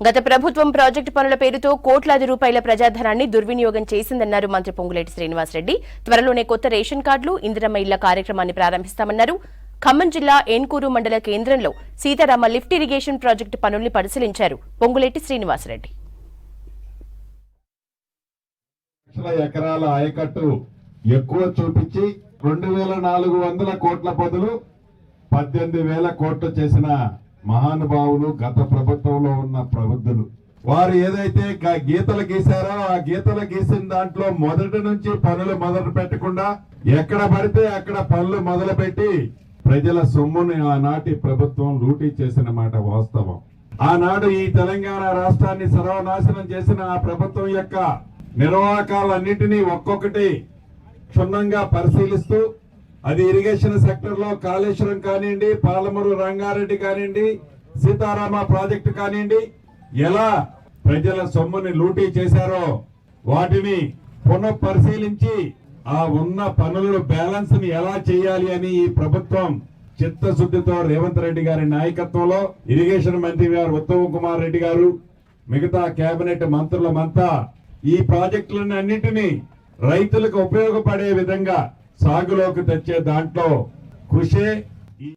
గత ప్రభుత్వం ప్రాజెక్టు పనుల పేరుతో కోట్లాది రూపాయల ప్రజాధనాన్ని దుర్వినియోగం చేసిందన్నారు మంత్రి పొంగులేటి శ్రీనివాసరెడ్డి. త్వరలోనే కొత్త రేషన్ కార్డులు, ఇందిరమ్మ ఇళ్ల కార్యక్రమాన్ని ప్రారంభిస్తామన్నారు. ఖమ్మం జిల్లా ఏన్కూరు మండల కేంద్రంలో సీతారామ లిఫ్ట్ ఇరిగేషన్ ప్రాజెక్టు పనుల్ని పరిశీలించారు పొంగులేటి శ్రీనివాసరెడ్డి. ఎకరాల ఆయకట్టు ఎక్కువ చూపించి 2400 కోట్ల బదులు 18,000 కోట్లు చేసిన మహానుభావులు గత ప్రభుత్వంలో ఉన్న ప్రబుద్ధులు. వారు ఏదైతే గీతలు గీశారో ఆ గీతలు గీసిన దాంట్లో మొదటి నుంచి పనులు మొదలు పెట్టకుండా ఎక్కడ పడితే అక్కడ పనులు మొదలు పెట్టి ప్రజల సొమ్ముని ఆనాటి ప్రభుత్వం లూటీ చేసిన మాట వాస్తవం. ఆనాడు ఈ తెలంగాణ రాష్ట్రాన్ని సర్వనాశనం చేసిన ఆ ప్రభుత్వం యొక్క నిర్వాహకాలన్నింటినీ ఒక్కొక్కటి క్షుణ్ణంగా పరిశీలిస్తూ అది ఇరిగేషన్ సెక్టర్ లో కాళేశ్వరం కానివ్వండి, పాలమూరు రంగారెడ్డి కానివ్వండి, సీతారామ ప్రాజెక్టు కానివ్వండి, ఎలా ప్రజల సొమ్ముని లూటీ చేశారో వాటిని పునః పరిశీలించి ఆ ఉన్న పనుల బ్యాలెన్స్ ని ఎలా చేయాలి అని ఈ ప్రభుత్వం చిత్తశుద్ధితో రేవంత్ రెడ్డి గారి నాయకత్వంలో ఇరిగేషన్ మంత్రి గారు ఉత్తమ్ కుమార్ రెడ్డి గారు మిగతా కేబినెట్ మంత్రులమంతా ఈ ప్రాజెక్టులను అన్నింటినీ రైతులకు ఉపయోగపడే విధంగా సాగులోకి తెచ్చే దాంట్లో కృషి